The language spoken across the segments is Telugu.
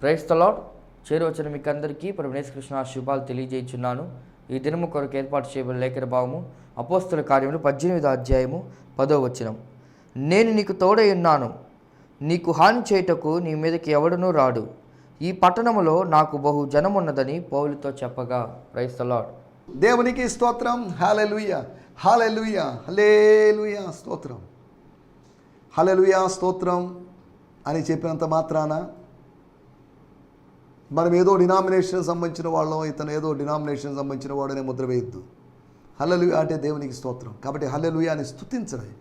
Praise the lord. చేరువచ్చిన మీకు అందరికీ ప్రభువైన యేసుకృష్ణ శుభాలు తెలియజేయుచున్నాను. ఈ దినము కొరకు ఏర్పాటు చేయబడిన లేఖన భాగము అపోస్తల కార్యములు 18వ అధ్యాయము 10వ వచనం. నేను నీకు తోడై ఉన్నాను, నీకు హాని చేయుటకు నీ మీదకి ఎవడునూ రాడు, ఈ పట్టణములో నాకు బహు జనమున్నదని పౌలుతో చెప్పగా. Praise the lord. దేవునికి స్తోత్రం. హల్లెలూయా, హల్లెలూయా, హల్లెలూయా, స్తోత్రం, హల్లెలూయా, స్తోత్రం అని చెప్పినంత మాత్రాన మనం ఏదో డినామినేషన్ సంబంధించిన వాళ్ళం, ఇతను ఏదో డినామినేషన్ సంబంధించిన వాడనే ముద్ర వేయద్దు. హల్లెలూయా అంటే దేవునికి స్తోత్రం. కాబట్టి హల్లెలూయా అని స్తుతించడం,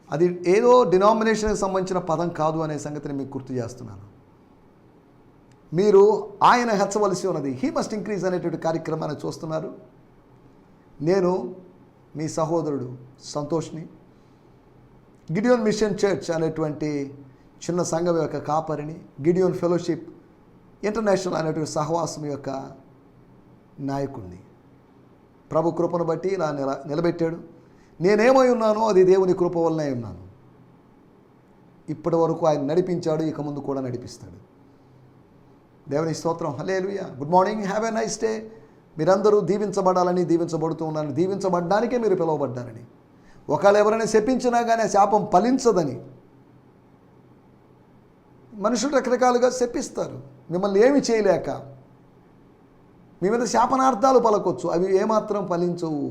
అది ఏదో డినామినేషన్కి సంబంధించిన పదం కాదు అనే సంగతిని మీకు గుర్తు చేస్తున్నాను. మీరు ఆయన హెచ్చవలసి ఉన్నది, హీ మస్ట్ ఇంక్రీజ్ అనేటువంటి కార్యక్రమాన్ని చూస్తున్నారు. నేను మీ సహోదరుడు సంతోష్ని, గిడియోన్ మిషన్ చర్చ్ అనేటువంటి చిన్న సంఘం యొక్క కాపరిని, గిడియోన్ ఫెలోషిప్ ఇంటర్నేషనల్ అనేటువంటి సహవాసం యొక్క నాయకుడిని. ప్రభు కృపను బట్టి ఇలా నిలబెట్టాడు. నేనేమై ఉన్నానో అది దేవుని కృప వల్లనే ఉన్నాను. ఇప్పటి వరకు ఆయన నడిపించాడు, ఇక ముందు కూడా నడిపిస్తాడు. దేవుని స్తోత్రం. Hallelujah. Good morning, have a nice day. మీరందరూ దీవించబడాలని, దీవించబడుతూ ఉన్నారని, దీవించబడ్డానికే మీరు పిలువబడ్డారని. ఒకవేళ ఎవరైనా శపించినా కానీ ఆ శాపం ఫలించదని. మనుషులు రకరకాలుగా శపిస్తారు, మిమ్మల్ని ఏమి చేయలేక మీ మీద శాపనార్థాలు పలకొచ్చు, అవి ఏమాత్రం ఫలించవు.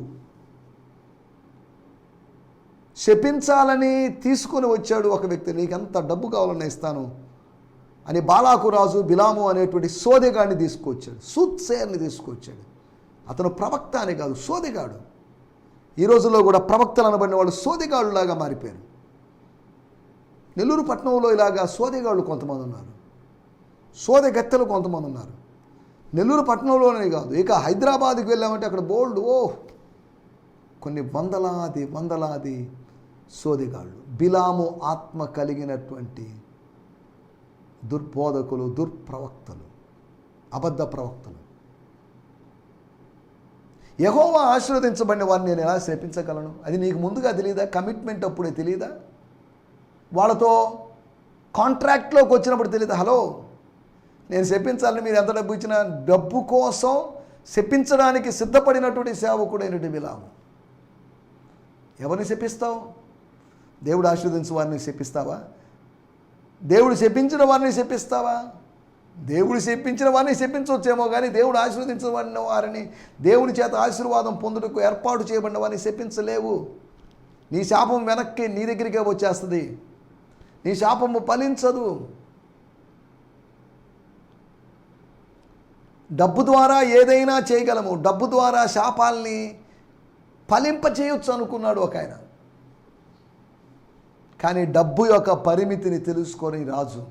శపించాలని తీసుకొని వచ్చాడు ఒక వ్యక్తి, నీకెంత డబ్బు కావాలన్నా ఇస్తాను అని బాలాకు రాజు బిలాము అనేటువంటి సోదెగాడిని తీసుకొచ్చాడు, సూత్సేయర్ని తీసుకొచ్చాడు. అతను ప్రవక్త అని కాదు, సోదెగాడు. ఈ రోజుల్లో కూడా ప్రవక్తలు అనబడిన వాళ్ళు సోదెగాళ్ళులాగా మారిపోయారు. నెల్లూరు పట్టణంలో ఇలాగా సోదెగాళ్ళు కొంతమంది ఉన్నారు, సోదెగత్తెలు కొంతమంది ఉన్నారు. నెల్లూరు పట్టణంలోనే కాదు, ఇక హైదరాబాద్కి వెళ్ళామంటే అక్కడ బోల్డ్ కొన్ని వందలాది సోదెగాళ్ళు, బిలాము ఆత్మ కలిగినటువంటి దుర్బోధకులు, దుర్ప్రవక్తలు, అబద్ధ ప్రవక్తలు. యెహోవా ఆశీర్వదించబడిన వారిని నేను ఎలా శపించగలను? అది నీకు ముందుగా తెలియదా? కమిట్మెంట్ అప్పుడే తెలియదా? వాళ్ళతో కాంట్రాక్ట్లోకి వచ్చినప్పుడు తెలియదా? హలో, నేను శపించాలని మీరు ఎంత డబ్బు ఇచ్చినా, డబ్బు కోసం శపించడానికి సిద్ధపడినటువంటి సేవకుడైనటువంటి బిలాము. ఎవరిని శపిస్తావు? దేవుడు ఆశీర్వదించు వారిని శపిస్తావా? దేవుడు శపించిన వారిని శపిస్తావా? దేవుడు శపించిన వారిని శపించవచ్చేమో కానీ దేవుడు ఆశీర్వదించిన వారిని, దేవుని చేత ఆశీర్వాదం పొందుటకు ఏర్పాటు చేయబడిన వారిని శపించలేవు. నీ శాపం వెనక్కి నీ దగ్గరికే వచ్చేస్తుంది. నీ శాపము ఫలించదు. డబ్బు ద్వారా ఏదైనా చేయగలము, డబ్బు ద్వారా శాపాల్ని ఫలింపచేయొచ్చు అనుకున్నాడు ఒక ఆయన. కానీ డబ్బు యొక్క పరిమితిని తెలుసుకొని రాజు,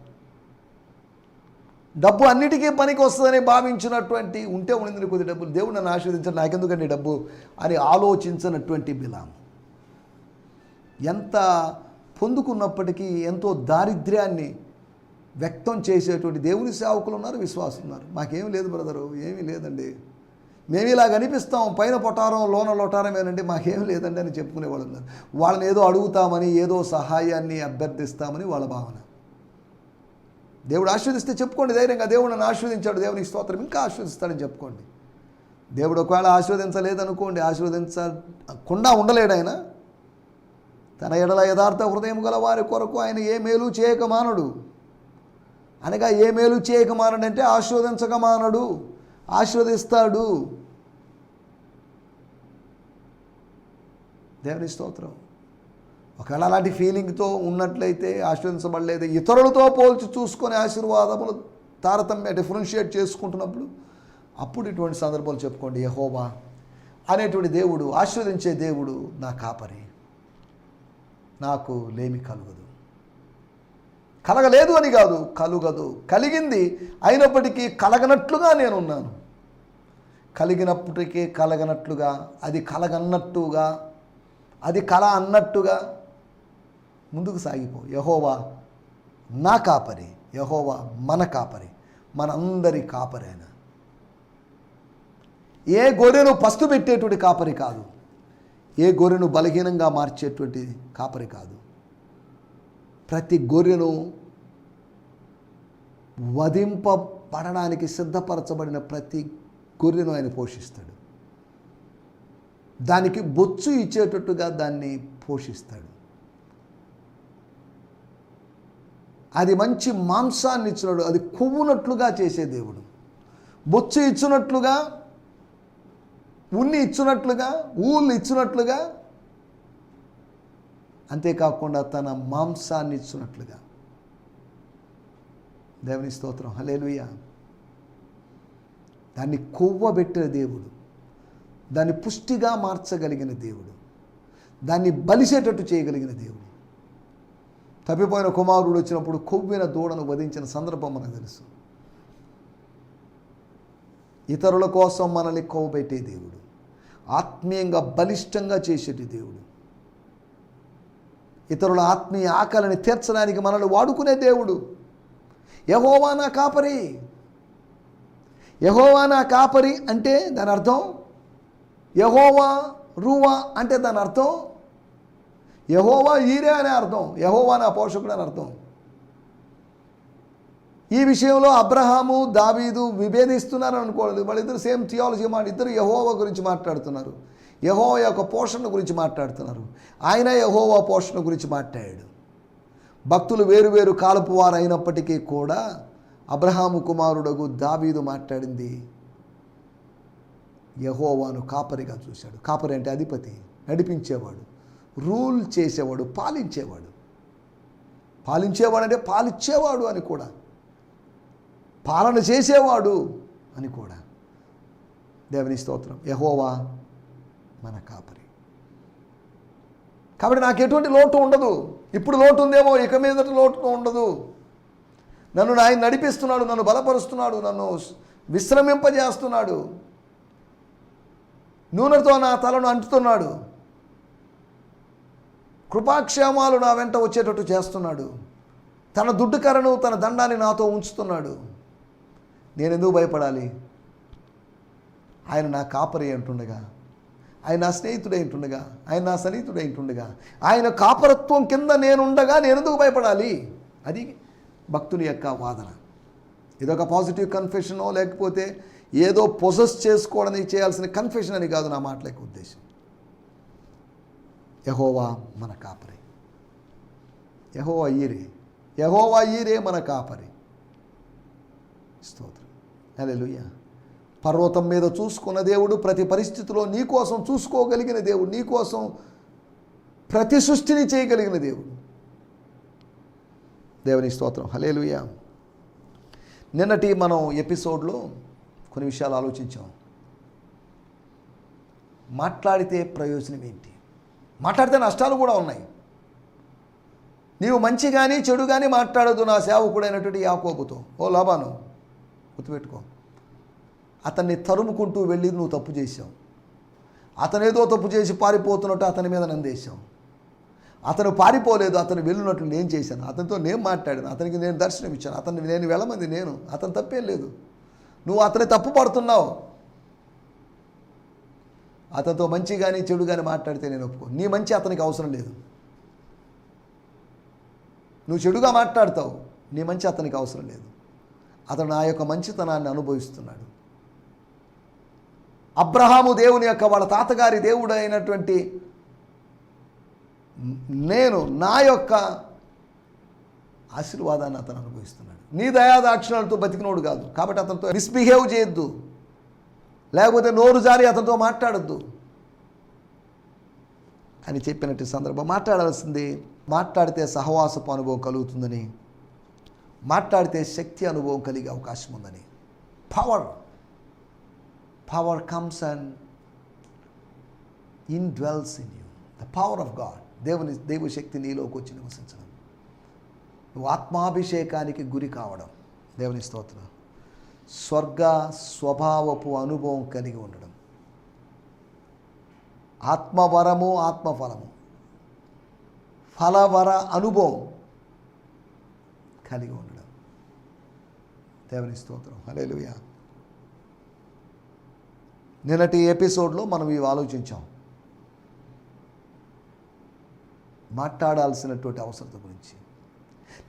డబ్బు అన్నిటికీ పనికి వస్తుందని భావించినటువంటి, ఉంటే ఉండింది కొద్ది డబ్బులు, దేవుడు నన్ను ఆశీర్వదించాడు, నాకెందుకండి డబ్బు అని ఆలోచించినటువంటి బిలాము ఎంత పొందుకున్నప్పటికీ ఎంతో దారిద్ర్యాన్ని వ్యక్తం చేసేటువంటి దేవుని సేవకులు ఉన్నారు, విశ్వాసులు ఉన్నారు. మాకేం లేదు బ్రదరు, ఏమీ లేదండి, మేము ఇలా కనిపిస్తాం, పైన పొటారం లోన లొటారమేనండి, మాకేం లేదండి అని చెప్పుకునేవాళ్ళు ఉన్నారు. వాళ్ళని ఏదో అడుగుతామని, ఏదో సహాయాన్ని అభ్యర్థిస్తామని వాళ్ళ భావన. దేవుడు ఆశీర్వదిస్తే చెప్పుకోండి ధైర్యంగా, దేవుడు నన్ను ఆశీర్వదించాడు, దేవునికి స్తోత్రం, ఇంకా ఆశీర్వదిస్తాడని చెప్పుకోండి. దేవుడు ఒకవేళ ఆశీర్వదించలేదనుకోండి, ఆశీర్వదించకుండా ఉండలేడు ఆయన. తన ఎడల యథార్థ హృదయం గల వారి కొరకు ఆయన ఏ మేలు చేయక మానడు. అనగా ఏ మేలు చేయక మానడంటే ఆశీర్వదించక మానడు, ఆశీర్వదిస్తాడు. దేవుని స్తోత్రం. ఒకవేళ అలాంటి ఫీలింగ్తో ఉన్నట్లయితే, ఆశీర్వదించబడలేదు, ఇతరులతో పోల్చి చూసుకొని ఆశీర్వాదములు తారతమ్య డిఫరెన్షియేట్ చేసుకుంటున్నప్పుడు, అప్పుడు ఇటువంటి సందర్భాలు చెప్పుకోండి, యెహోవా అనేటువంటి దేవుడు, ఆశీర్వదించే దేవుడు నా కాపరి, నాకు లేమి కలుగదు. కలగలేదు అని కాదు, కలుగదు. కలిగింది అయినప్పటికీ కలగనట్లుగా నేనున్నాను. కలిగినప్పటికీ కలగనట్లుగా, అది కలగన్నట్టుగా, అది కల అన్నట్టుగా ముందుకు సాగిపో. యెహోవా నా కాపరి, యెహోవా మన కాపరి, మనందరి కాపరి ఆయన. ఏ గొర్రెను పస్తు పెట్టేటువంటి కాపరి కాదు, ఏ గొర్రెను బలహీనంగా మార్చేటువంటి కాపరి కాదు. ప్రతి గొర్రెను వధింపబడడానికి సిద్ధపరచబడిన ప్రతి గొర్రెను ఆయన పోషిస్తాడు. దానికి బొచ్చు ఇచ్చేటట్టుగా దాన్ని పోషిస్తాడు. అది మంచి మాంసాన్ని ఇచ్చినాడు, అది కొవ్వునట్లుగా చేసే దేవుడు. బొచ్చు ఇచ్చినట్లుగా, ఉన్ని ఇచ్చినట్లుగా, ఊళ్ళు ఇచ్చినట్లుగా, అంతేకాకుండా తన మాంసాన్ని ఇచ్చినట్లుగా. దేవుని స్తోత్రం, హల్లెలూయా. దాన్ని కొవ్వబెట్టిన దేవుడు, దాన్ని పుష్టిగా మార్చగలిగిన దేవుడు, దాన్ని బలిసేటట్టు చేయగలిగిన దేవుడు. తప్పిపోయిన కుమారుడు వచ్చినప్పుడు కొవ్విన దూడను వధించిన సందర్భం మనకు తెలుసు. ఇతరుల కోసం మనల్ని కొవ్వబెట్టే దేవుడు, ఆత్మీయంగా బలిష్టంగా చేసేటి దేవుడు, ఇతరుల ఆత్మీయ ఆకలిని తీర్చడానికి మనల్ని వాడుకునే దేవుడు. యెహోవా నా కాపరి. యెహోవా నా కాపరి అంటే దాని అర్థం, యెహోవా రూవా అంటే దాని అర్థం, యెహోవా ఈరే అనే అర్థం, యెహోవా నా పోషకుడు అని అర్థం. ఈ విషయంలో అబ్రహాము దావీదు విభేదిస్తున్నారు అనుకోలేదు. వాళ్ళిద్దరు సేమ్ థియాలజీ ఇద్దరు యెహోవా గురించి మాట్లాడుతున్నారు, యెహోవా యొక్క పోషణ గురించి మాట్లాడుతున్నారు. ఆయన యెహోవా పోషణ గురించి మాట్లాడాడు. భక్తులు వేరువేరు కాలపు వారు అయినప్పటికీ కూడా అబ్రహాము కుమారుడగు దావీదు మాట్లాడింది యెహోవాను కాపరిగా చూశాడు. కాపరి అంటే అధిపతి, నడిపించేవాడు, రూల్ చేసేవాడు, పాలించేవాడు. పాలించేవాడు అంటే పాలిచ్చేవాడు అని కూడా, పాలన చేసేవాడు అని కూడా. దేవుని స్తోత్రం. యెహోవా మన కాపరి. కాబట్టి నాకు ఎటువంటి లోటు ఉండదు. ఇప్పుడు లోటు ఉందేమో, ఇక మీదట లోటు ఉండదు. నన్ను ఆయన నడిపిస్తున్నాడు, నన్ను బలపరుస్తున్నాడు, నన్ను విశ్రమింపజేస్తున్నాడు, నూనెతో నా తలను అంటుతున్నాడు, కృపాక్షేమాలు నా వెంట వచ్చేటట్టు చేస్తున్నాడు, తన దుడ్డుకరను తన దండాన్ని నాతో ఉంచుతున్నాడు. నేను ఎందుకు భయపడాలి? ఆయన నా కాపరి అంటుండగా, ఆయన నా స్నేహితుడై ఉంటుండగా, ఆయన నా సన్నిహితుడై ఉంటుండగా, ఆయన కాపరత్వం కింద నేనుండగా నేను ఎందుకు భయపడాలి? అది భక్తుని యొక్క వాదన. ఇదొక పాజిటివ్ కన్ఫెషనో లేకపోతే ఏదో పొజెస్ చేసుకోవడానికి చేయాల్సిన కన్ఫెషన్ అని కాదు నా మాటల యొక్క ఉద్దేశం. యెహోవా మన కాపరి, యెహోవా ఈరే, యెహోవా ఈరే మన కాపరి. స్తోత్రం, హల్లెలూయా. పర్వతం మీద చూసుకున్న దేవుడు, ప్రతి పరిస్థితిలో నీ కోసం చూసుకోగలిగిన దేవుడు, నీ కోసం ప్రతి సృష్టిని చేయగలిగిన దేవుడు. దేవుని స్తోత్రం, హల్లెలూయా. నిన్నటి మనం ఎపిసోడ్లో కొన్ని విషయాలు ఆలోచించాం. మాట్లాడితే ప్రయోజనం ఏంటి? మాట్లాడితే నష్టాలు కూడా ఉన్నాయి. నీవు మంచి కానీ చెడు కానీ మాట్లాడదు నా సేవకుడైనటువంటి యాకోబుతో. ఓ లాబాను, గుర్తుపెట్టుకో, అతన్ని తరుముకుంటూ వెళ్ళి నువ్వు తప్పు చేశావు. అతనేదో తప్పు చేసి పారిపోతున్నట్టు అతని మీద నందేశావు. అతను పారిపోలేదు, అతను వెళ్ళినట్లు నేను చేశాను, అతనితో నేను మాట్లాడాను, అతనికి నేను దర్శనం ఇచ్చాను, అతన్ని నేను వెళ్ళమంది నేను, అతను తప్పేం లేదు. నువ్వు అతని తప్పు పడుతున్నావు. అతనితో మంచి కానీ చెడు కానీ మాట్లాడితే నేను ఒప్పుకో. నీ మంచి అతనికి అవసరం లేదు. నువ్వు చెడుగా మాట్లాడతావు, నీ మంచి అతనికి అవసరం లేదు. అతను నా యొక్క మంచితనాన్ని అనుభవిస్తున్నాడు. అబ్రహాము దేవుని యొక్క వాళ్ళ తాతగారి దేవుడు అయినటువంటి నేను నా యొక్క ఆశీర్వాదాన్ని అతను అనుభవిస్తున్నాడు. నీ దయాదాక్షిణాలతో బతికినోడు కాదు. కాబట్టి అతనితో మిస్బిహేవ్ చేయొద్దు, లేకపోతే నోరు జారి అతనితో మాట్లాడొద్దు అని చెప్పినట్టు సందర్భం. మాట్లాడాల్సింది, మాట్లాడితే సహవాసపు అనుభవం కలుగుతుందని, మాట్లాడితే శక్తి అనుభవం కలిగే అవకాశం ఉందని. Power comes and indwells in you. The power of God. దైవశక్తి నీలోకి వచ్చి నివసించడం, నువ్వు ఆత్మాభిషేకానికి గురి కావడం. దేవుని స్తోత్రం. స్వర్గ స్వభావపు అనుభవం కలిగి ఉండడం, ఆత్మవరము ఆత్మఫలము ఫలవర అనుభవం కలిగి ఉండడం. దేవుని స్తోత్రం, హల్లెలూయా. నిన్నటి ఎపిసోడ్లో మనం ఇవి ఆలోచించాం. మాట్లాడాల్సినటువంటి అవసరం గురించి.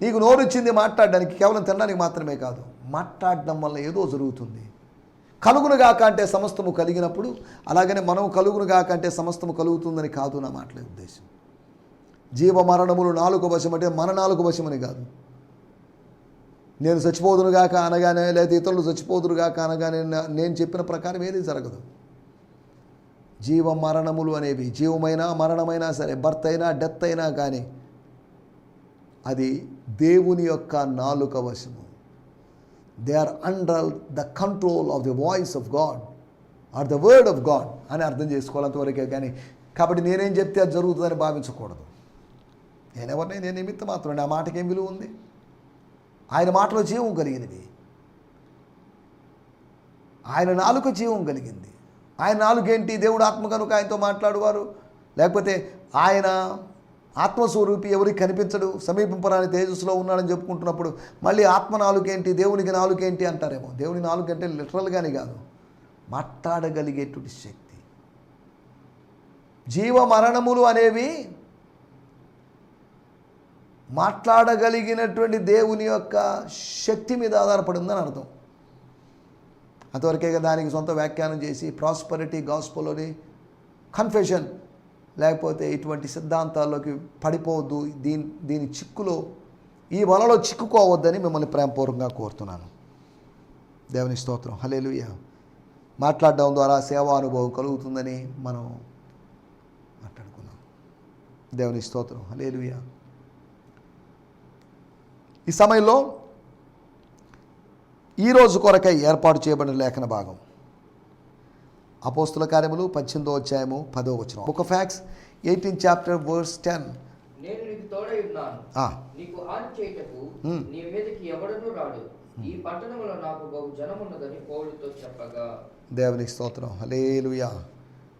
నీకు నోరు ఇచ్చింది మాట్లాడడానికి, కేవలం తినడానికి మాత్రమే కాదు, మాట్లాడడం వల్ల ఏదో జరుగుతుంది. కలుగునుగాక అంటే సమస్తము కలిగినప్పుడు, అలాగనే మనం కలుగునుగాక అంటే సమస్తము కలుగుతుందని కాదు నా మాటలే ఉద్దేశం. జీవ మరణములు నాలుగు వశం అంటే మన నాలుగు వశమని కాదు. నేను చచ్చిపోదునుగాక అనగానే, లేదా ఇతరులు చచ్చిపోదురుగాక అనగానే నేను చెప్పిన ప్రకారం ఏది జరగదు. జీవ మరణములు అనేవి, జీవమైనా మరణమైనా సరే, బర్త్ అయినా డెత్ అయినా కానీ అది దేవుని యొక్క నాలుక వశము. They are under the control of the voice of God or the word of God అని అర్థం చేసుకోవాలంతవరకే. కానీ కాబట్టి నేనేం చెప్తే అది జరుగుతుందని భావించకూడదు. నేను నిమిత్తం మాత్రం, ఆ మాటకి ఏం విలువ ఉంది? ఆయన మాటలో జీవం కలిగినవి, ఆయన నాలుక జీవం కలిగింది. ఆయన నాలుగేంటి? దేవుడు ఆత్మ కనుక ఆయనతో మాట్లాడువారు, లేకపోతే ఆయన ఆత్మస్వరూపి, ఎవరికి కనిపించడు, సమీపింపరాని తేజస్సులో ఉన్నాడని చెప్పుకుంటున్నప్పుడు మళ్ళీ ఆత్మ నాలుగేంటి, దేవునికి నాలుగేంటి అంటారేమో. దేవుని నాలుగు అంటే లిటరల్గానే కాదు, మాట్లాడగలిగేటువంటి శక్తి. జీవ మరణములు అనేవి మాట్లాడగలిగినటువంటి దేవుని యొక్క శక్తి మీద ఆధారపడి ఉందని అర్థం. అంతవరకే దానికి సొంత వ్యాఖ్యానం చేసి ప్రాస్పరిటీ గాస్పెల్లోని కన్ఫెషన్ లేకపోతే ఇటువంటి సిద్ధాంతాల్లోకి పడిపోవద్దు, దీని చిక్కులో, ఈ వలలో చిక్కుకోవద్దని మిమ్మల్ని ప్రేమపూర్వకంగా కోరుతున్నాను. దేవుని స్తోత్రం. హల్లెలూయా. మాట్లాడడం ద్వారా సేవా అనుభవం కలుగుతుందని మనం మాట్లాడుకున్నాం. దేవుని స్తోత్రం. హల్లెలూయా. ఈ సమయంలో ఈరోజు కొరకై ఏర్పాటు చేయబడిన లేఖన భాగం అపోస్తుల కార్యములు 18వ అధ్యాయము 10వ వచనం. Book of acts 18th chapter verse 10. నేను నీకు తోడై ఉన్నాను, నీకు హాని చేయుటకు నీ మీదకి ఎవడనూ రాడు, ఈ పట్టణంలో నాకు బహు జనమున్నదని పౌలుతో చెప్పగా. దేవునికి స్తోత్రం. హల్లెలూయా.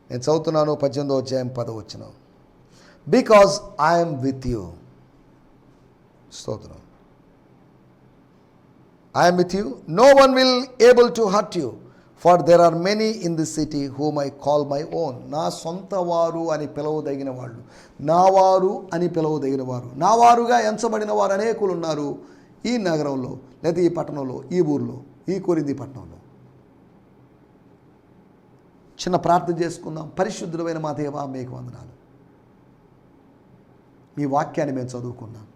నేను చదువుతున్నాను 18వ అధ్యాయం 10వ వచనం. Because I'm with you. స్తోత్రం. I am with you. No one will able to hurt you, for there are many in this city whom I call my own. నా సొంత వారు అని పిలవదగిన వాళ్ళు, నా వారు అని పిలవదగిన వారు, నా వారుగా ఎంచబడిన వారు అనేకులు ఉన్నారు ఈ నగరంలో, లేదా ఈ పట్టణంలో, ఈ ఊరిలో, ఈ కొరింథీ పట్టణంలో. చిన్న ప్రార్థన చేసుకుందాం. పరిశుద్ధుడైన మా దేవా, మీకు వందనాలు. మీ వాక్యాన్ని మేము చదువుకున్నాం.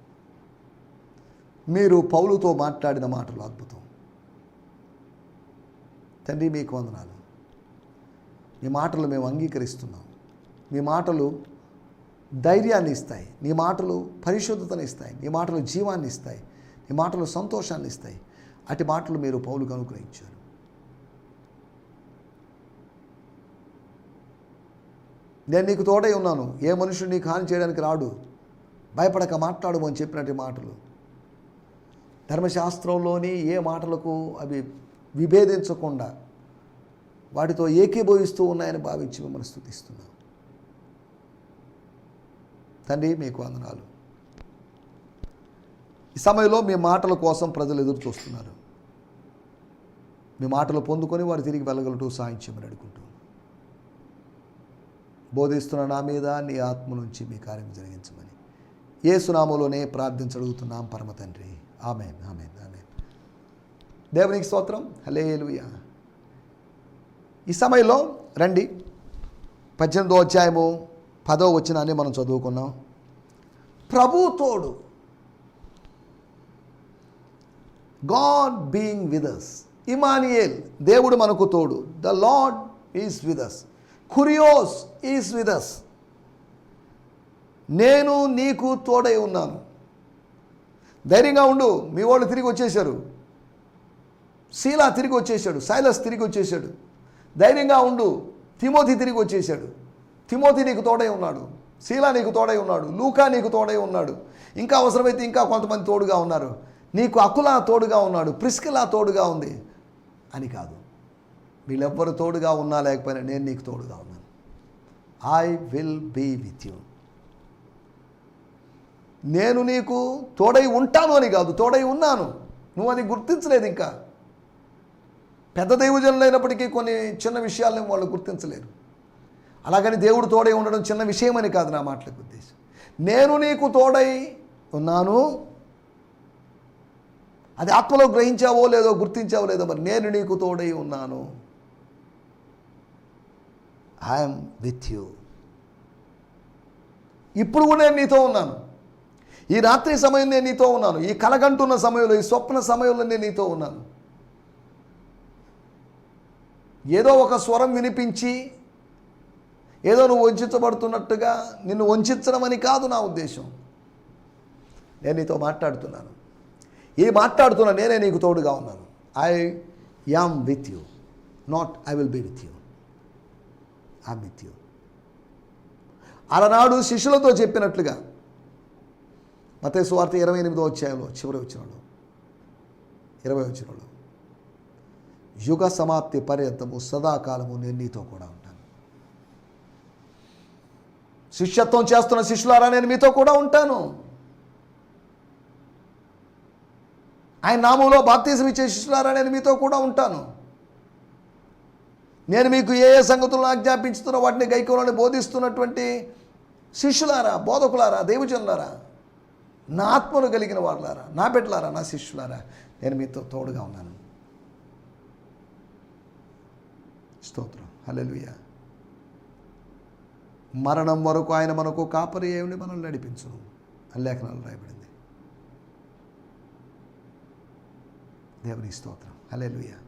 మీరు పౌలుతో మాట్లాడిన మాటలు అద్భుతం. తండ్రి, మీకు వందనాలు. మీ మాటలు మేము అంగీకరిస్తున్నాం. మీ మాటలు ధైర్యాన్ని ఇస్తాయి, నీ మాటలు పరిశుద్ధతను ఇస్తాయి, నీ మాటలు జీవాన్ని ఇస్తాయి, నీ మాటలు సంతోషాన్ని ఇస్తాయి. అటు మాటలు మీరు పౌలుకు అనుగ్రహించారు. నేను నీకు తోడై ఉన్నాను, ఏ మనుషుడు నీకు హాని చేయడానికి రాడు, భయపడక మాట్లాడు అని చెప్పినట్టు మాటలు ధర్మశాస్త్రంలోని ఏ మాటలకు అవి విభేదించకుండా వాటితో ఏకీభవిస్తూ ఉన్నాయని భావించి మిమ్మల్ని స్తుతిస్తున్నాం. తండ్రి, మీకు వందనాలు. ఈ సమయంలో మీ మాటల కోసం ప్రజలు ఎదురు చూస్తున్నారు. మీ మాటలు పొందుకొని వారు తిరిగి వెళ్ళగలటూ సాయం చేయమని అడుగుకుంటూ, బోధిస్తున్న నా మీద నీ ఆత్మ నుంచి మీ కార్యం జరిగించమని యేసు నామములోనే ప్రార్థించడుగుతున్నాం పరమ తండ్రి. ఆమేన్, ఆమేన్, ఆమేన్. దేవునికి స్తోత్రం. హల్లెలూయా. ఈ సమయంలో రండి, 18వ అధ్యాయము 10వ వచనాన్ని మనం చదువుకున్నాం. ప్రభు తోడు, God being with us. Immanuel, దేవుడు మనకు తోడు. The Lord is with us. Kyrios is with us. నేను నీకు తోడై ఉన్నాను. ధైర్యంగా ఉండు. మీ వాళ్ళు తిరిగి వచ్చేసారు. శీలా తిరిగి వచ్చేసాడు, సైలస్ తిరిగి వచ్చేసాడు. ధైర్యంగా ఉండు. తిమోతి తిరిగి వచ్చేసాడు. తిమోతి నీకు తోడై ఉన్నాడు, శీలా నీకు తోడై ఉన్నాడు, లూకా నీకు తోడై ఉన్నాడు. ఇంకా అవసరమైతే ఇంకా కొంతమంది తోడుగా ఉన్నారు. నీకు అకులా తోడుగా ఉన్నాడు, ప్రిస్కిలా తోడుగా ఉంది అని కాదు. వీళ్ళెవ్వరు తోడుగా ఉన్నా లేకపోయినా నేను నీకు తోడుగా ఉన్నాను. I will be with you. నేను నీకు తోడై ఉంటాను అని కాదు, తోడై ఉన్నాను. నువ్వు అది గుర్తించలేదు. ఇంకా పెద్ద దైవజనులు అయినప్పటికీ కొన్ని చిన్న విషయాలను వాళ్ళు గుర్తించలేరు. అలాగని దేవుడు తోడై ఉండడం చిన్న విషయమని కాదు నా మాటలకు ఉద్దేశం. నేను నీకు తోడై ఉన్నాను, అది ఆత్మలో గ్రహించావో లేదో, గుర్తించావో లేదో, మరి నేను నీకు తోడై ఉన్నాను. I'm with you. ఇప్పుడు కూడా నేను నీతో ఉన్నాను. ఈ రాత్రి సమయం నేను నీతో ఉన్నాను. ఈ కలగంటున్న సమయంలో, ఈ స్వప్న సమయంలో నేను నీతో ఉన్నాను. ఏదో ఒక స్వరం వినిపించి ఏదో నువ్వు వంచబడుతున్నట్టుగా నిన్ను వంచడం అని కాదు నా ఉద్దేశం. నేను నీతో మాట్లాడుతున్నాను. ఈ మాట్లాడుతున్నా నేనే నీకు తోడుగా ఉన్నాను. I am with you, not I will be with you. I'm with you. అలనాడు శిష్యులతో చెప్పినట్లుగా మత్తయి సువార్త 28వ అధ్యాయంలో చివరి వచనంలో 20వ వచనంలో, యుగ సమాప్తి పర్యంతము సదాకాలము నేను నీతో కూడా ఉంటాను. శిష్యత్వం చేస్తున్న శిష్యులారా నేను మీతో కూడా ఉంటాను. ఆయన నామంలో బాప్తిజం ఇచ్చే శిష్యులారా నేను మీతో కూడా ఉంటాను. నేను మీకు ఏ ఏ సంగతులను ఆజ్ఞాపించుతున్నా వాటిని గైకోవాలని బోధిస్తున్నటువంటి శిష్యులారా, బోధకులారా, దైవజనులారా, నా ఆత్మను కలిగిన వాళ్ళారా, నా బిడ్డలారా, నా శిష్యులారా, నేను మీతో తోడుగా ఉన్నాను. స్తోత్రం. హల్లెలూయా. మరణం వరకు ఆయన మనకు కాపరి అయి ఉండి మనల్ని నడిపించును అని లేఖనాలు రాయబడింది. దేవుని స్తోత్రం. హల్లెలూయా.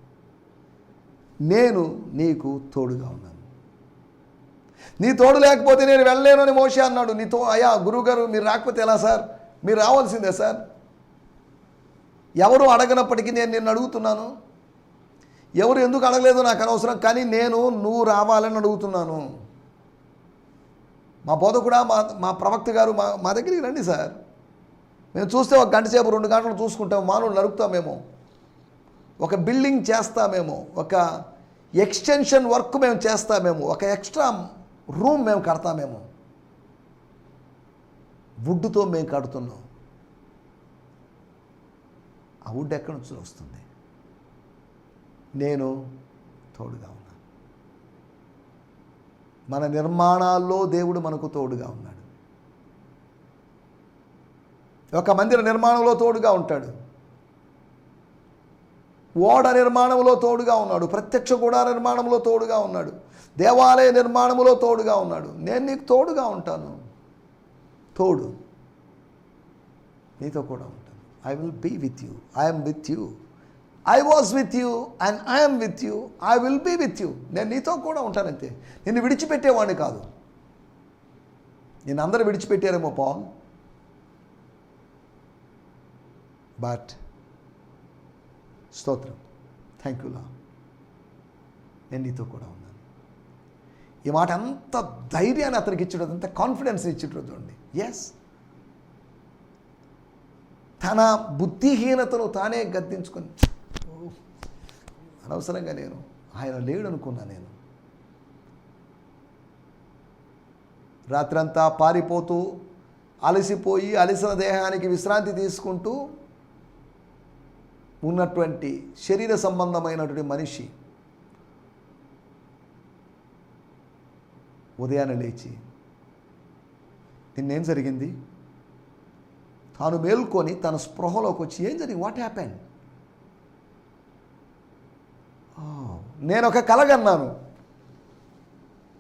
నేను నీకు తోడుగా ఉన్నాను. నీ తోడు లేకపోతే నేను వెళ్ళలేను అని మోషే అన్నాడు. నీతో అయ్యా గురువుగారు మీరు రాకపోతే ఎలా సార్? మీరు రావాల్సిందే సార్. ఎవరు అడగనప్పటికీ నేను నిన్ను అడుగుతున్నాను. ఎవరు ఎందుకు అడగలేదో నాకు అనవసరం, కానీ నువ్వు రావాలని అడుగుతున్నాను. మా బోధకుడా, మా ప్రవక్త గారు మా దగ్గరికి రండి సార్. మేము చూస్తే 1 గంట సేపు 2 గంటలు చూసుకుంటాము, మానవులు నరుకుతామేమో, ఒక బిల్డింగ్ చేస్తామేమో, ఒక ఎక్స్టెన్షన్ వర్క్ మేము చేస్తామేమో, ఒక ఎక్స్ట్రా రూమ్ మేము కడతామేమో. వుడ్తో మేము కడుతున్నాం. ఆ వుడ్ ఎక్కడి నుంచి వస్తుంది? నేను తోడుగా ఉన్నాను. మన నిర్మాణాల్లో దేవుడు మనకు తోడుగా ఉన్నాడు. ఒక మందిర నిర్మాణంలో తోడుగా ఉంటాడు. ఓడ నిర్మాణంలో తోడుగా ఉన్నాడు. ప్రత్యక్ష గుడార నిర్మాణంలో తోడుగా ఉన్నాడు. దేవాలయ నిర్మాణంలో తోడుగా ఉన్నాడు. నేను నీకు తోడుగా ఉంటాను. తోడు నీతో కూడా ఉంటాను. I will be with you. I'm with you. I was with you and I'm with you. I will be with you. నేను నీతో కూడా ఉంటానంతే. నిన్ను విడిచిపెట్టేవాడిని కాదు. నేను అందరూ విడిచిపెట్టారేమో పవన్, బట్ స్తోత్రం, థ్యాంక్ యూ లా, నేను నీతో కూడా ఉన్నాను. ఈ మాట అంత ధైర్యాన్ని అతనికి ఇచ్చేటది, అంత కాన్ఫిడెన్స్ ఇచ్చేటది చూడండి. ఎస్, తన బుద్ధిహీనతను తానే గద్దించుకొని అనవసరంగా నేను ఆయన లేడు అనుకున్నా. నేను రాత్రంతా పారిపోతూ అలసిపోయి అలసిన దేహానికి విశ్రాంతి తీసుకుంటూ ఉన్నటువంటి శరీర సంబంధమైనటువంటి మనిషి ఉదయాన్నే లేచి నిన్నేం జరిగింది? తాను మేల్కొని తన స్పృహలోకి వచ్చి ఏం జరిగింది? What happen? నేను ఒక కలగన్నాను.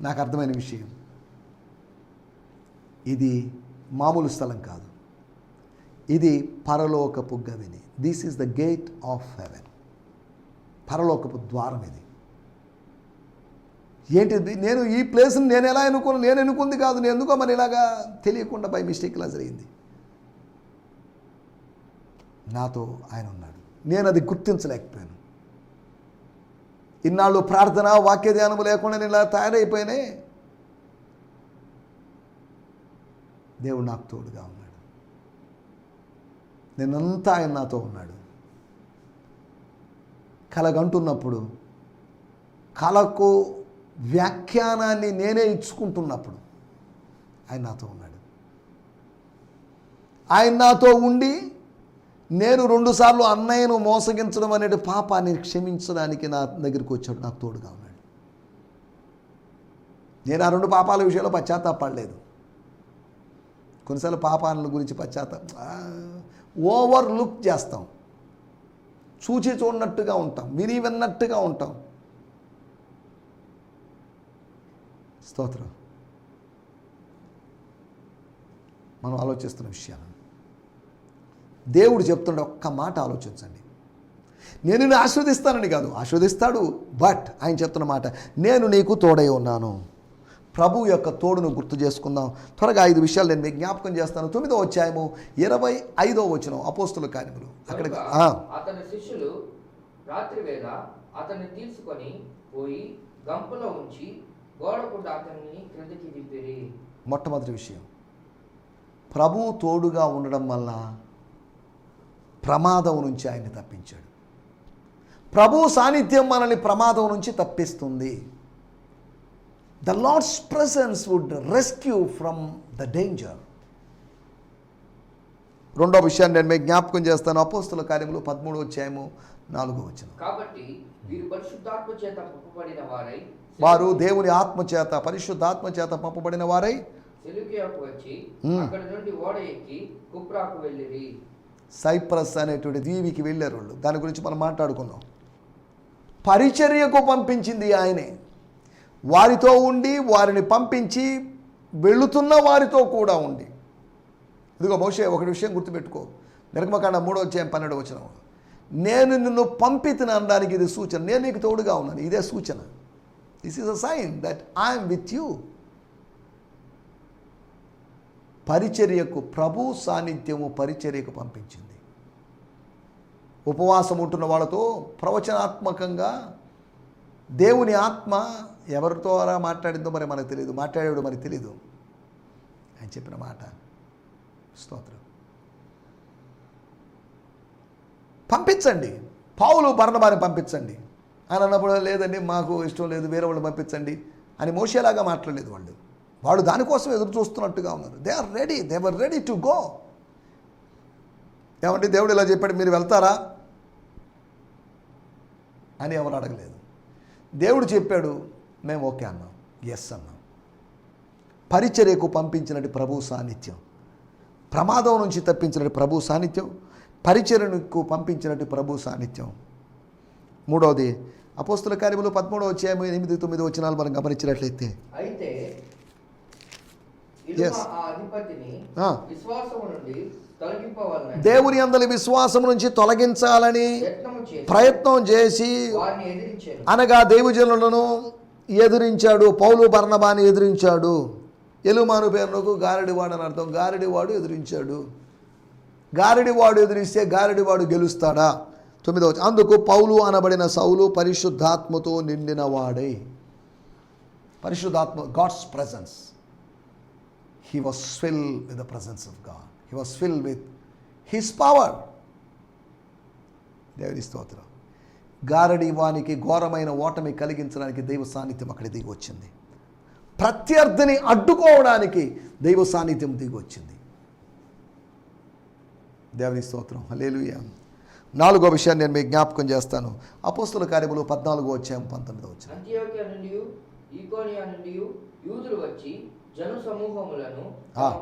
నాకు అర్థమైన విషయం, ఇది మామూలు స్థలం కాదు, ఇది పరలోకపు గవిని. This is the gate of heaven. పరలోకపు ద్వారం ఇది. ఏంటిది? నేను ఈ ప్లేస్ని నేను ఎలా ఎన్నుకున్నాను? నేను ఎన్నుకుంది కాదు. నేను ఎందుకో మరి ఇలాగా తెలియకుండా బై మిస్టేక్ ఇలా జరిగింది. నాతో ఆయన ఉన్నాడు. నేను అది గుర్తించలేకపోయాను. ఇన్నాళ్ళు ప్రార్థన వాక్య ధ్యానము లేకుండా నేను ఇలా తయారైపోయినాయి. దేవుడు నాకు తోడుగా ఉన్నాడు. నేనంతా ఆయన నాతో ఉన్నాడు. కలగంటున్నప్పుడు, కలకు వ్యాఖ్యానాన్ని నేనే ఇచ్చుకుంటున్నప్పుడు ఆయన నాతో ఉన్నాడు. ఆయన నాతో ఉండి నేను 2 సార్లు అన్నయ్యను మోసగించడం అనే పాపాన్ని క్షమించడానికి నా దగ్గరికి వచ్చాడు. నాకు తోడుగా ఉన్నాడు. నేను ఆ 2 పాపాల విషయంలో పశ్చాత్తాపడలేదు. కొన్నిసార్లు పాపాల గురించి ఓవర్ లుక్ చేస్తాం. చూచి చూడనట్టుగా ఉంటాం, విని విన్నట్టుగా ఉంటాం. స్తోత్రం. మనం ఆలోచిస్తున్న విషయాలు దేవుడు చెప్తుండే ఒక్క మాట ఆలోచించండి. నేను నిన్ను ఆశీర్వదిస్తానని కాదు, ఆశీర్వదిస్తాడు, బట్ ఆయన చెప్తున్న మాట, నేను నీకు తోడై ఉన్నాను. ప్రభు యొక్క తోడును గుర్తు చేసుకుందాం. త్వరగా 5 విషయాలు నేను మీకు జ్ఞాపకం చేస్తాను. 9వ అధ్యాయము 25వ వచనం, అపోస్తుల కార్యములు. అక్కడ అతని శిష్యులు రాత్రి వేళ అతన్ని తీసుకొని పోయి గంపలో ఉంచి గోడకు అతన్ని క్రిందికి దింపిరి. మొట్టమొదటి విషయం, ప్రభు తోడుగా ఉండడం వల్ల ప్రమాదం నుంచి ఆయన్ని తప్పించాడు. ప్రభు సాన్నిధ్యం మనల్ని ప్రమాదం నుంచి తప్పిస్తుంది. The Lord's presence would rescue from the danger. రెండో విషయాన్ని నేను మీకు జ్ఞాపకం చేస్తాను. అపోస్తుల కార్యములు 13వ అధ్యాయము 4వ వచనం. కాబట్టి వీరు పరిశుద్ధాత్మ చేత పంపబడిన వారై, వారు దేవుని ఆత్మ చేత పరిశుద్ధాత్మ చేత పంపబడిన వారై సెలూకియాకు వచ్చి అక్కడ నుండి ఓడ ఎక్కి కుప్రాకు వెళ్ళిరి. సైప్రస్ అనేటువంటి దీవికి వెళ్ళారు వాళ్ళు. దాని గురించి మనం మాట్లాడుకున్నాం. పరిచర్యకు పంపించింది ఆయనే. వారితో ఉండి వారిని పంపించి వెళుతున్న వారితో కూడా ఉండి. ఇదిగో మోషే ఒక విషయం గుర్తుపెట్టుకో. నిర్గమకాండ 3వ అధ్యాయం 12వ వచనం, నేను నిన్ను పంపితిని అనడానికి ఇది సూచన. నేను నీకు తోడుగా ఉన్నాను, ఇదే సూచన. This is a sign that I'm with you. పరిచర్యకు ప్రభు సాన్నిధ్యము పరిచర్యకు పంపించింది. ఉపవాసం ఉంటున్న వాళ్ళతో ప్రవచనాత్మకంగా దేవుని ఆత్మ ఎవరితో మాట్లాడిందో మరి మనకు తెలియదు, మాట్లాడేవాడు మనకు తెలీదు. ఆయన చెప్పిన మాట. స్తోత్రం. పంపించండి, పౌలు బర్నబాని పంపించండి అని అన్నప్పుడు, లేదండి మాకు ఇష్టం లేదు, వేరే వాళ్ళు పంపించండి అని మోషేలాగా మాట్లాడలేదు. వాళ్ళు దానికోసం ఎదురు చూస్తున్నట్టుగా ఉన్నారు. They are ready, they were ready to go. ఏమంటే దేవుడు ఇలా చెప్పాడు, మీరు వెళ్తారా అని ఎవరు అడగలేదు. దేవుడు చెప్పాడు, మేము ఓకే అన్నాం, ఎస్ అన్నాం. పరిచర్యకు పంపించినట్టు ప్రభు సాన్నిధ్యం, ప్రమాదం నుంచి తప్పించినట్టు ప్రభు సాన్నిధ్యం, పరిచర్యకు పంపించినట్టు ప్రభు సాన్నిధ్యం. మూడవది, అపోస్తుల కార్యములు 13వ అధ్యాయం 8, 9 వచనాలు మనం గమనించినట్లయితే, అయితే దేవుని అందలి విశ్వాసం నుంచి తొలగించాలని ప్రయత్నం చేసి అనగా దైవజనులను ఎదిరించాడు. పౌలు బర్నబాని ఎదిరించాడు. ఎలుమాను పేరునకు గారడివాడు అని అర్థం. గారడివాడు ఎదిరించాడు. గారడివాడు ఎదిరిస్తే గారడివాడు గెలుస్తాడా? 9వ, అందుకు పౌలు అనబడిన సౌలు పరిశుద్ధాత్మతో నిండిన వాడై, పరిశుద్ధాత్మ, God's presence, he was filled with the presence of God. He was filled with his power. దేవుని స్తోత్రం. గారడి వానికి ఘోరమైన ఓటమి కలిగించడానికి దైవ సాన్నిధ్యం అక్కడ దిగి వచ్చింది. ప్రత్యర్థిని అడ్డుకోవడానికి దైవ సాన్నిధ్యం దిగి వచ్చింది. దేవుని స్తోత్రం. హల్లెలూయా. 4వ విషయాన్ని నేను మీకు జ్ఞాపకం చేస్తాను. అపోస్తుల కార్యములు 14వ అధ్యాయం 19వ వచనం. అంతియోకియా నుండి ఈకోనియా నుండి యూదులు వచ్చి జన సమూహములను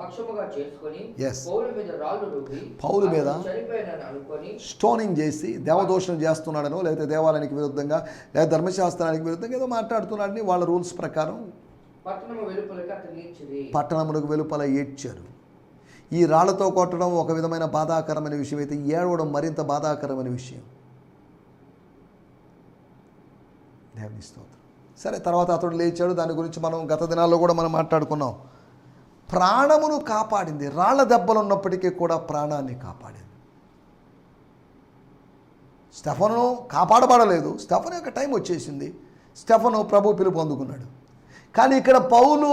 పక్షముగా చేసుకొని పౌలు మీద రాళ్ళు రువ్వి, పౌలు మీద చనిపోయానని అనుకొని స్టోనింగ్ చేసి దేవదోషణం చేస్తున్నాడనో, లేకపోతే దేవాలయానికి విరుద్ధంగా లేదా ధర్మశాస్త్రానికి విరుద్ధంగా ఏదో మాట్లాడుతున్నాడని వాళ్ళ రూల్స్ ప్రకారం పట్టణములకు వెలుపల ఏడ్చారు. ఈ రాళ్లతో కొట్టడం ఒక విధమైన బాధాకరమైన విషయం అయితే, ఏడవడం మరింత బాధాకరమైన విషయం. దేవుని స్తోత్రం. సరే, తర్వాత అతడు లేచాడు. దాని గురించి మనం గత దినాల్లో కూడా మనం మాట్లాడుకున్నాం. ప్రాణమును కాపాడింది. రాళ్ల దెబ్బలు ఉన్నప్పటికీ కూడా ప్రాణాన్ని కాపాడింది. స్టెఫను కాపాడబడలేదు. స్టెఫను యొక్క టైం వచ్చేసింది. స్టెఫను ప్రభు పిలుపు అందుకున్నాడు. కానీ ఇక్కడ పౌలు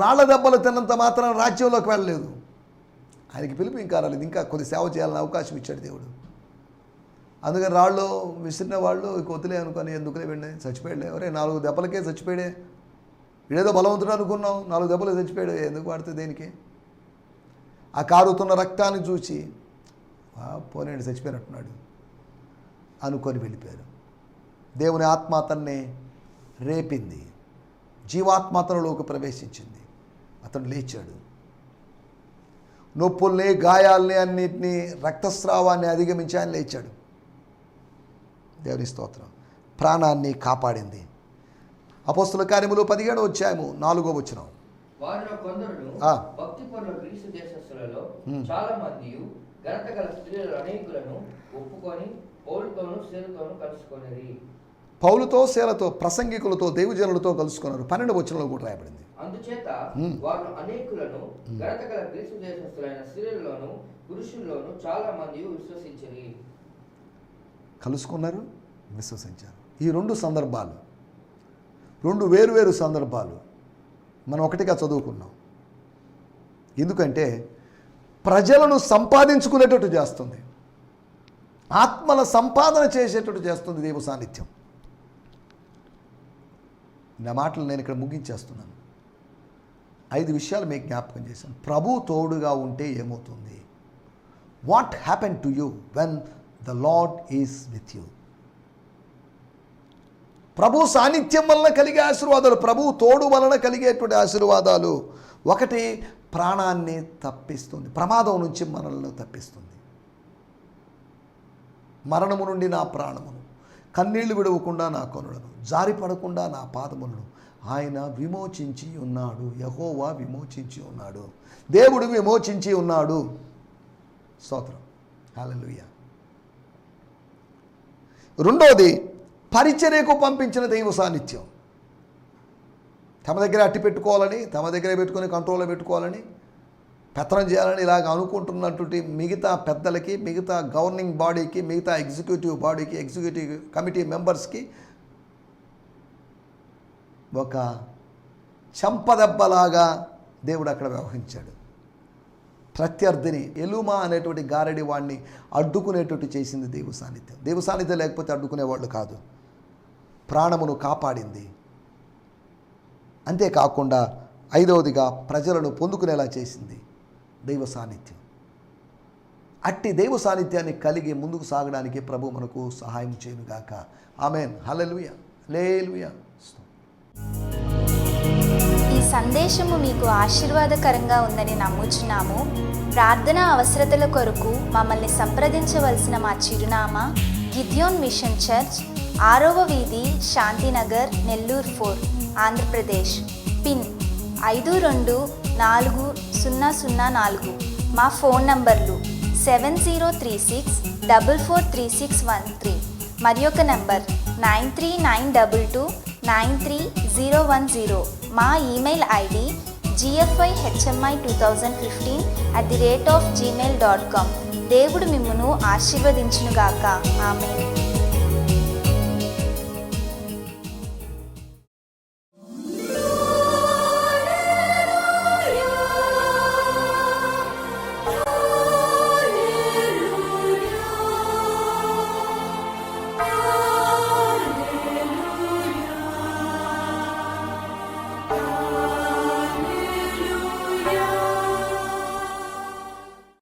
రాళ్ల దెబ్బలు తిన్నంత మాత్రం రాజ్యంలోకి వెళ్ళలేదు. ఆయనకి పిలుపు ఇంకా రాలేదు. ఇంకా కొద్ది సేవ చేయాలని అవకాశం ఇచ్చాడు దేవుడు. అందుకని రాళ్ళు విసిరిన వాళ్ళు వదిలే అనుకొని, ఎందుకులే వెళ్ళి చచ్చిపోయాడు. ఎవరే 4 దెబ్బలకే చచ్చిపోయాడే, వీడేదో బలవంతుడు అనుకున్నాం, 4 దెబ్బలు చచ్చిపోయాడు, ఎందుకు వాడితే దేనికి? ఆ కారుతున్న రక్తాన్ని చూసి పోనేడు చచ్చిపోయినట్టున్నాడు అనుకొని వెళ్ళిపోయారు. దేవుని ఆత్మ అతన్ని రేపింది. జీవాత్మ అతనిలోకి ప్రవేశించింది. అతను లేచాడు. నొప్పుల్ని, గాయాల్ని, అన్నిటినీ, రక్తస్రావాన్ని అధిగమించి ఆయన లేచాడు. దేవుని స్తోత్రం. ప్రాణాన్ని కాపాడింది. అపోస్తుల కార్యములు 17వ అధ్యాయము 4వ వచనం. వారిలో కొందరును భక్తిపరుల గ్రీసు దేశస్థులలో చాలా మంది ఘనత గల స్త్రీల అనేకులను ఒప్పుకొని పౌలుతోనూ శీలతోనూ కలుసుకొనిరి. పౌలుతో శీలతో ప్రసంగికులతో దైవజనులతో కలుసుకున్నారు. 12వ వచనంలో కూడా రాయబడింది. అందుచేత వారు అనేకులను ఘనత గల గ్రీసు దేశస్థులైన స్త్రీలలోను పురుషుల్లోనూ చాలా మంది విశ్వసించిరి. కలుసుకున్నారు, విశ్వసించారు. ఈ రెండు సందర్భాలు, రెండు వేరువేరు సందర్భాలు మనం ఒకటిగా చదువుకున్నాం. ఎందుకంటే ప్రజలను సంపాదించుకునేటట్టు చేస్తుంది, ఆత్మల సంపాదన చేసేటట్టు చేస్తుంది దైవ సాన్నిధ్యం. నా మాటలు నేను ఇక్కడ ముగించేస్తున్నాను. 5 విషయాలు మీకు జ్ఞాపకం చేశాను. ప్రభు తోడుగా ఉంటే ఏమవుతుంది? What happen to you when the Lord is with you? ప్రభు సాన్నిధ్యం వలన కలిగే ఆశీర్వాదాలు, ప్రభు తోడు వలన కలిగేటువంటి ఆశీర్వాదాలు. ఒకటి, ప్రాణాన్ని తప్పిస్తుంది, ప్రమాదం నుంచి మనల్ని తప్పిస్తుంది. మరణము నుండి నా ప్రాణమును, కన్నీళ్లు విడవకుండా నా కనులను, జారిపడకుండా నా పాదములను ఆయన విమోచించి ఉన్నాడు. యెహోవా విమోచించి ఉన్నాడు, దేవుడు విమోచించి ఉన్నాడు. స్తోత్రం, హల్లెలూయా. రెండోది, పరిచర్యకు పంపించిన దైవ సాన్నిధ్యం. తమ దగ్గర అట్టి పెట్టుకోవాలని, తమ దగ్గరే పెట్టుకొని కంట్రోల్లో పెట్టుకోవాలని, పెత్తనం చేయాలని ఇలాగ అనుకుంటున్నటువంటి మిగతా పెద్దలకి, మిగతా గవర్నింగ్ బాడీకి, మిగతా ఎగ్జిక్యూటివ్ బాడీకి, ఎగ్జిక్యూటివ్ కమిటీ మెంబర్స్కి ఒక చెంపదెబ్బలాగా దేవుడు అక్కడ వ్యవహరించాడు. ప్రత్యర్థిని, ఎలుమా అనేటువంటి గారడి వాడిని అడ్డుకునేటట్టు చేసింది దైవ సాన్నిధ్యం. దైవ సాన్నిధ్యం లేకపోతే అడ్డుకునేవాళ్ళు కాదు. ప్రాణమును కాపాడింది. అంతేకాకుండా 5వదిగా ప్రజలను పొందుకునేలా చేసింది దైవ సాన్నిధ్యం. అట్టి దైవ సాన్నిధ్యాన్ని కలిగి ముందుకు సాగడానికి ప్రభు మనకు సహాయం చేయనుగాక. ఆమేన్, హల్లెలూయా, హల్లెలూయా. ఈ సందేశము మీకు ఆశీర్వాదకరంగా ఉందని నమ్ముచున్నాము. ప్రార్థన అవసరతల కొరకు మమ్మల్ని సంప్రదించవలసిన మా చిరునామా గిద్యోన్ మిషన్ చర్చ్, 6వ వీధి, శాంతినగర్, నెల్లూరు 4, ఆంధ్రప్రదేశ్. పిన్ 524004. మా ఫోన్ నంబర్లు 7036443613 మరి ఒక నంబర్ 9392293010. మా ఈమెయిల్ ఐడి gfihmi2015@gmail.com. దేవుడు మిమ్మును ఆశీర్వదించునుగాక. ఆమేన్.